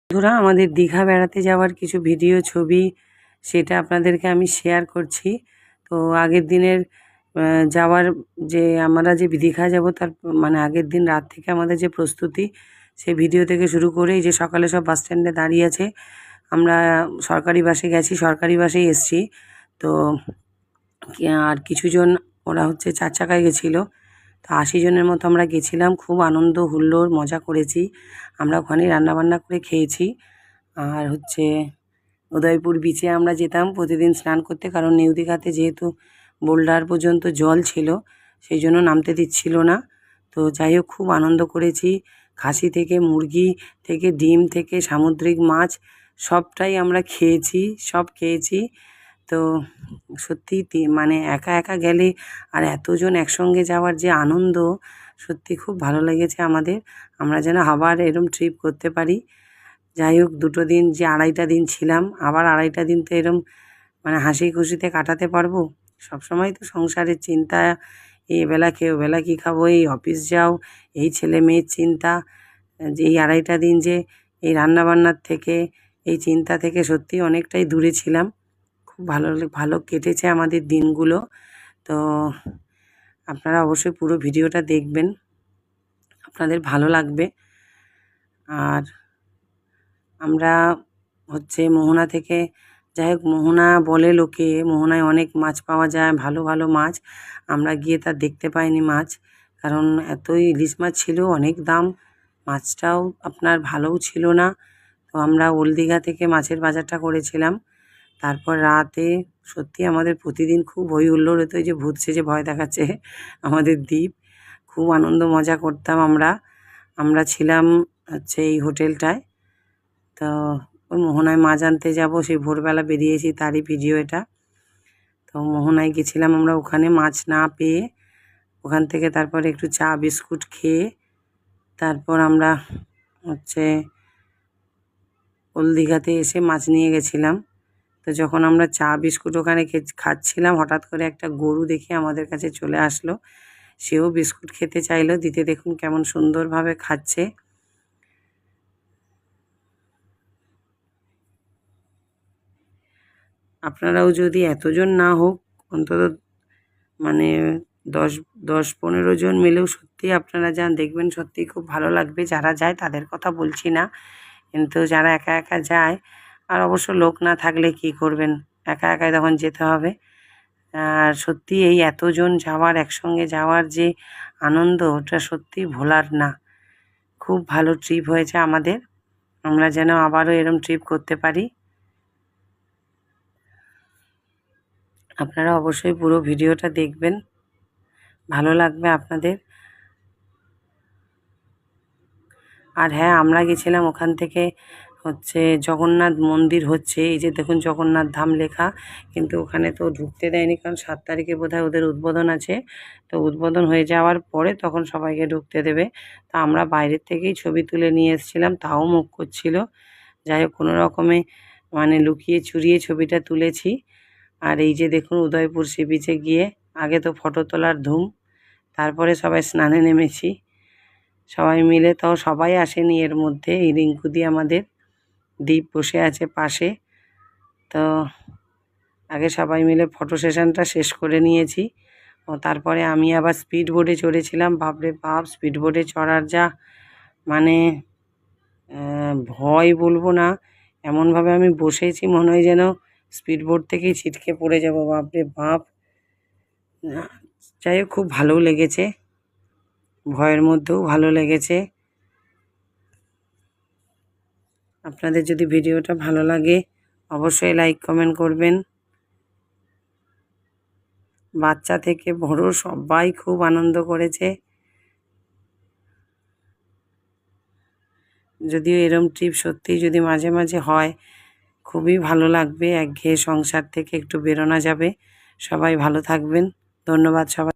বন্ধুরা, আমাদের দীঘা বেড়াতে যাওয়ার কিছু ভিডিও ছবি সেটা আপনাদেরকে আমি শেয়ার করছি। তো আগের দিনের যাওয়ার যে আমরা যে দীঘা যাব তার মানে আগের দিন রাত থেকে আমাদের যে প্রস্তুতি, সেই ভিডিও থেকে শুরু করে এই যে সকালে সব বাস স্ট্যান্ডে দাঁড়িয়ে আছে। আমরা সরকারি বাসে গেছি, সরকারি বাসেই এসছি। তো আর কিছুজন ওরা হচ্ছে 4 চাকায় গেছিলো। তো 80 জনের মতো আমরা গেছিলাম। খুব আনন্দ হুল্লোড় মজা করেছি। আমরা ওখানেই রান্নাবান্না করে খেয়েছি। আর হচ্ছে উদয়পুর বিচে আমরা যেতাম প্রতিদিন স্নান করতে, কারণ নিউ দীঘাতে যেহেতু বোল্ডার পর্যন্ত জল ছিল, সেই জন্য নামতে দিচ্ছিল না। তো যাই হোক, খুব আনন্দ করেছি। খাসি থেকে মুরগি থেকে ডিম থেকে সামুদ্রিক মাছ সবটাই আমরা খেয়েছি, সব খেয়েছি। তো সত্যি মানে একা একা গেলে আর এতজন একসঙ্গে যাওয়ার যে আনন্দ, সত্যি খুব ভালো লেগেছে আমাদের। আমরা যেন আবার এরম ট্রিপ করতে পারি। যাই হোক, 2টো দিন যে 2.5টা দিন ছিলাম, আবার 2.5টা দিন তো এরম মানে হাসি খুশিতে কাটাতে পারবো? সবসময় তো সংসারের চিন্তা, এবেলা খেয়ে ওবেলা কী খাবো, এই অফিস যাও, এই ছেলে মেয়ের চিন্তা, যে এই 2.5টা দিন যে এই রান্নাবান্নার থেকে, এই চিন্তা থেকে সত্যিই অনেকটাই দূরে ছিলাম। খুব ভালো কেটেছে আমাদের দিনগুলো। তো আপনারা অবশ্যই পুরো ভিডিওটা দেখবেন, আপনাদের ভালো লাগবে। আর আমরা হচ্ছে মোহনা থেকে, যাই হোক, মোহনা বলে লোকে মোহনায় অনেক মাছ পাওয়া যায়, ভালো ভালো মাছ। আমরা গিয়ে তা দেখতে পাইনি মাছ, কারণ এতই ইলিশ মাছ ছিল, অনেক দাম। মাছটাও আপনার ভালোও ছিল না। তো আমরা ওল্ড দীঘা থেকে মাছের বাজারটা করেছিলাম। তারপর রাতে সত্যি আমাদের প্রতিদিন খুব হই হুল্লোড় হতো। এই যে ভূত সেজে ভয় দেখাচ্ছে আমাদের দ্বীপ, খুব আনন্দ মজা করতাম আমরা। আমরা ছিলাম হচ্ছে এই হোটেলটায়। তো ওই মোহনায় মাছ আনতে যাব, সেই ভোরবেলা বেরিয়েছি, তারই ভিডিও এটা। তো মোহনায় গেছিলাম আমরা, ওখানে মাছ না পেয়ে ওখান থেকে তারপরে একটু চা বিস্কুট খেয়ে তারপর আমরা হচ্ছে ওল্ড দীঘাতে এসে মাছ নিয়ে গেছিলাম। তো যখন আমরা চা বিস্কুট ওখানে খাচ্ছিলাম, হঠাৎ করে একটা গরু দেখে আমাদের কাছে চলে আসলো। সেও বিস্কুট খেতে চাইলো, দিতে দেখুন কেমন সুন্দরভাবে খাচ্ছে। আপনারাও যদি এতজন না হোক, অন্তত মানে 10-15 জন মিলেও সত্যিই আপনারা যান, দেখবেন সত্যিই খুব ভালো লাগবে। যারা যায় তাদের কথা বলছি না, কিন্তু যারা একা একা যায়, আর অবশ্য লোক না থাকলে কি করবেন, একা একাই তখন যেতে হবে। আর সত্যি এই এতজন যাওয়ার, একসঙ্গে যাওয়ার যে আনন্দ, ওটা সত্যিই ভোলার না। খুব ভালো ট্রিপ হয়েছে আমাদের। আমরা যেন আবারও এরম ট্রিপ করতে পারি। আপনারা অবশ্যই পুরো ভিডিওটা দেখবেন, ভালো লাগবে আপনাদের। আর হ্যাঁ, আমরা গেছিলাম ওখান থেকে হচ্ছে জগন্নাথ মন্দির হচ্ছে, এই যে দেখুন জগন্নাথ ধাম লেখা, কিন্তু ওখানে তো ঢুকতে দেয়নি, কারণ 7 তারিখে বোধহয় ওদের উদ্বোধন আছে। তো উদ্বোধন হয়ে যাওয়ার পরে তখন সবাইকে ঢুকতে দেবে। তো আমরা বাইরের থেকেই ছবি তুলে নিয়ে এসেছিলাম, তাও মুখ করছিল। যাই হোক, কোনো রকমে মানে লুকিয়ে চুরিয়ে ছবিটা তুলেছি। আর এই যে দেখুন উদয়পুর সি বিচে গিয়ে আগে তো ফটো তোলার ধুম, তারপরে সবাই স্নানে নেমেছি সবাই মিলে। তাও সবাই আসেনি এর মধ্যে, এই রিঙ্কুদি আমাদের দ্বীপ বসে আছে পাশে। তো আগে সবাই মিলে ফটো সেশনটা শেষ করে নিয়েছি। ও তারপরে আমি আবার স্পিড বোটে চড়েছিলাম। বাপরে বাপ, স্পিড বোটে চড়ার যা মানে ভয় বলবো না, এমনভাবে আমি বসেছি মনে হয় যেন স্পিড বোট থেকেই ছিটকে পড়ে যাব, বাপরে বাপ। যাই হোক, খুব ভালোও লেগেছে, ভয়ের মধ্যেও ভালো লেগেছে। আপনাদের যদি ভিডিওটা ভালো লাগে অবশ্যই লাইক কমেন্ট করবেন। বাচ্চা থেকে বড় সবাই খুব আনন্দ করেছে। যদিও এরম ট্রিপ সত্যিই যদি মাঝে মাঝে হয়, খুবই ভালো লাগবে। একঘেয়ে সংসার থেকে একটু বেরোনো যাবে। সবাই ভালো থাকবেন। ধন্যবাদ সবাই।